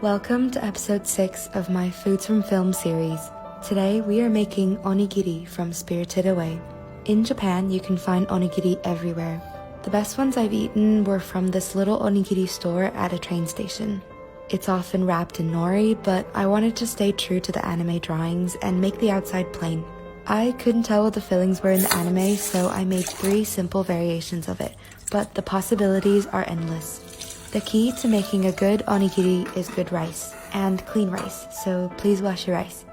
Welcome to episode 6 of my Foods from Film series. Today we are making onigiri from Spirited Away. In Japan, you can find onigiri everywhere. The best ones I've eaten were from this little onigiri store at a train station. It's often wrapped in nori, but I wanted to stay true to the anime drawings and make the outside plain. I couldn't tell what the fillings were in the anime, so I made 3 simple variations of it, but the possibilities are endless. The key to making a good onigiri is good rice, and clean rice, so please wash your rice.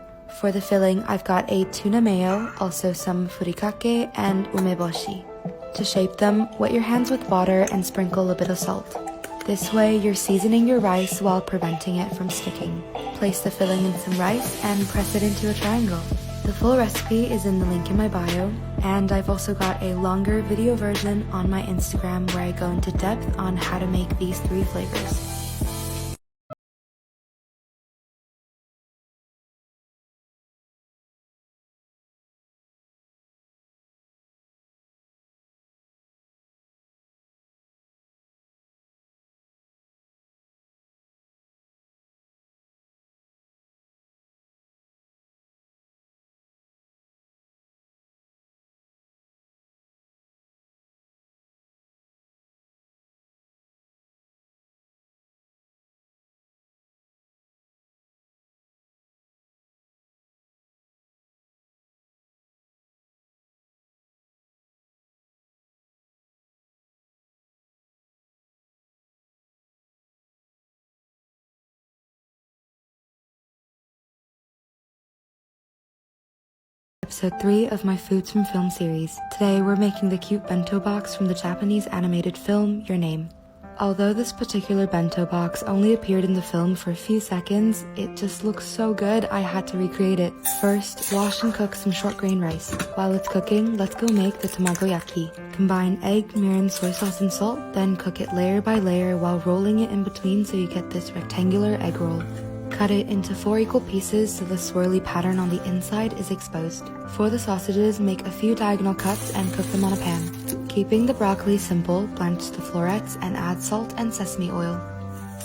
For the filling, I've got a tuna mayo, also some furikake, and umeboshi. To shape them, wet your hands with water and sprinkle a bit of salt. This way, you're seasoning your rice while preventing it from sticking. Place the filling in some rice and press it into a triangle. The full recipe is in the link in my bio, and I've also got a longer video version on my Instagram where I go into depth on how to make these 3 flavors. Episode 3 of my Foods from Film series. Today we're making the cute bento box from the Japanese animated film, Your Name. Although this particular bento box only appeared in the film for a few seconds, it just looks so good I had to recreate it. First, wash and cook some short grain rice. While it's cooking, let's go make the Tamagoyaki. Combine egg, mirin, soy sauce, and salt, then cook it layer by layer while rolling it in between so you get this rectangular egg roll. Cut it into 4 equal pieces so the swirly pattern on the inside is exposed. For the sausages, make a few diagonal cuts and cook them on a pan. Keeping the broccoli simple, blanch the florets and add salt and sesame oil.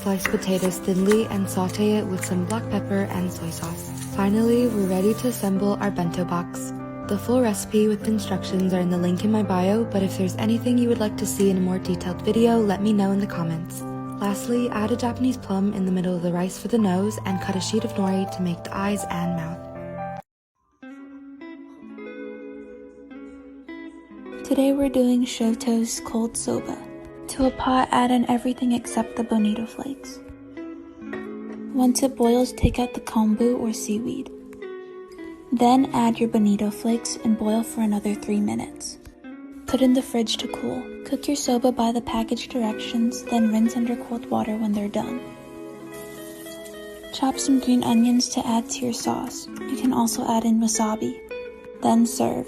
Slice potatoes thinly and saute it with some black pepper and soy sauce. Finally, we're ready to assemble our bento box. The full recipe with instructions are in the link in my bio, but if there's anything you would like to see in a more detailed video, let me know in the comments. Lastly, add a Japanese plum in the middle of the rice for the nose and cut a sheet of nori to make the eyes and mouth. Today we're doing Choto's cold soba. To a pot, add in everything except the bonito flakes. Once it boils, take out the kombu or seaweed. Then add your bonito flakes and boil for another 3 minutes. Put in the fridge to cool. Cook your soba by the package directions, then rinse under cold water when they're done. Chop some green onions to add to your sauce. You can also add in wasabi. Then serve.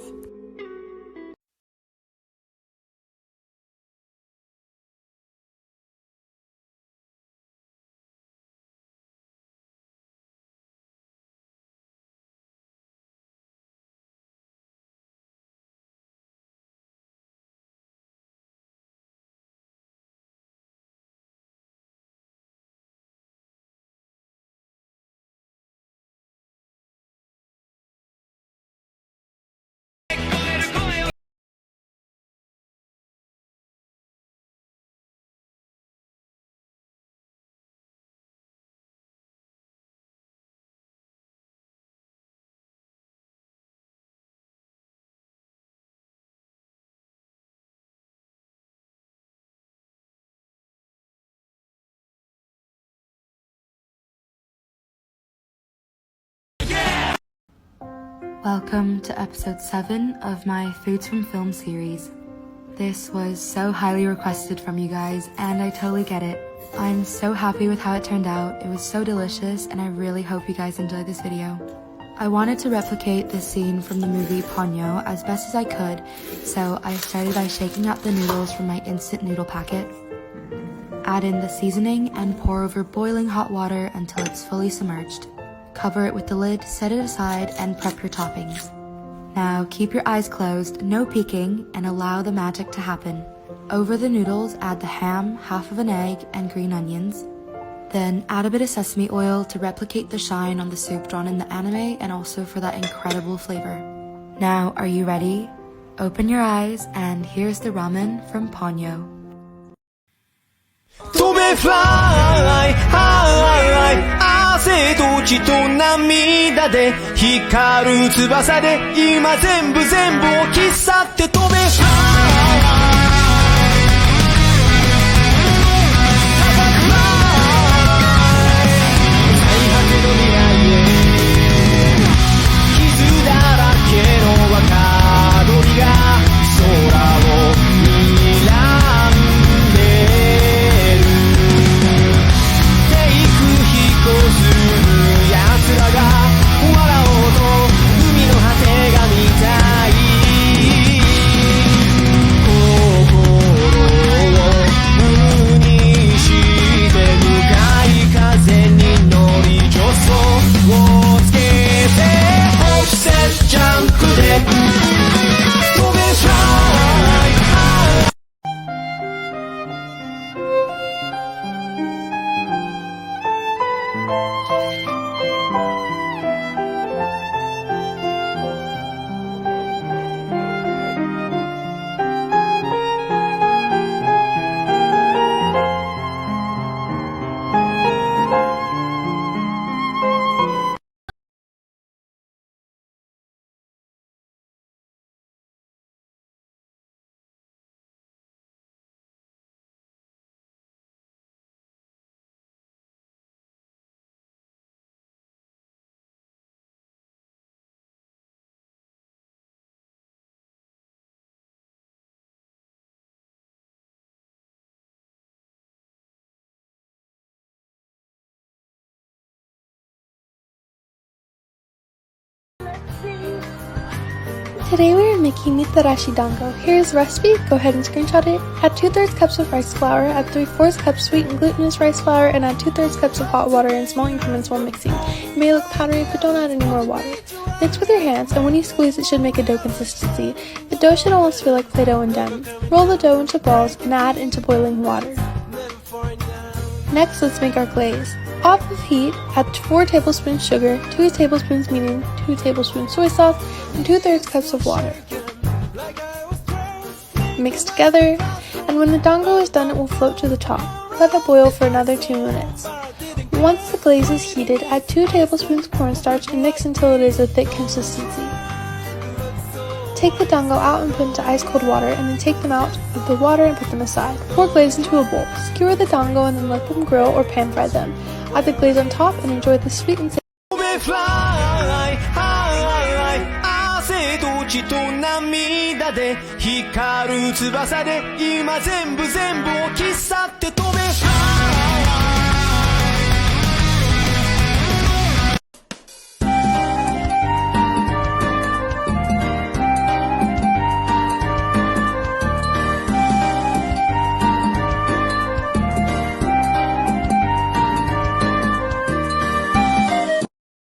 Welcome to episode 7 of my Foods from Film series. This was so highly requested from you guys, and I totally get it. I'm so happy with how it turned out. It was so delicious, and I really hope you guys enjoyed this video. I wanted to replicate this scene from the movie Ponyo as best as I could, so I started by shaking out the noodles from my instant noodle packet. Add in the seasoning and pour over boiling hot water until it's fully submerged. Cover it with the lid, set it aside, and prep your toppings. Now keep your eyes closed, no peeking, and allow the magic to happen. Over the noodles, add the ham, half of an egg, and green onions. Then add a bit of sesame oil to replicate the shine on the soup drawn in the anime and also for that incredible flavor. Now, are you ready? Open your eyes and here's the ramen from Ponyo. 飛べフライ汗と血と涙で光る翼で今全部を消さって飛べフライ最果ての未来へ傷だらけの若鳥が空を睨んでこうする奴らが笑おうと海の果てが見たい心を無にして向かい風に乗り助走をつけてオフセットジャンプで飛べフライToday we are making mitarashi dango. Here is the recipe. Go ahead and screenshot it. Add 2/3 cups of rice flour, add 3/4 cups sweet and glutinous rice flour, and add 2/3 cups of hot water in small increments while mixing. It may look powdery, but don't add any more water. Mix with your hands, and when you squeeze it should make a dough consistency. The dough should almost feel like Play-Doh when done. Roll the dough into balls and add into boiling water. Next, let's make our glaze. Off of heat, add 4 tablespoons sugar, 2 tablespoons medium, 2 tablespoons soy sauce, and 2/3 cups of water. Mix together, and when the dango is done it will float to the top. Let it boil for another 2 minutes. Once the glaze is heated, add 2 tablespoons cornstarch and mix until it is a thick consistency. Take the dango out and put into ice cold water, and then take them out of the water and put them aside. Pour glaze into a bowl. Skewer the dango and then let them grill or pan fry them. Add the glaze on top and enjoy the sweet and savory. 汗と血と涙で光る翼で今全部を消さって飛べ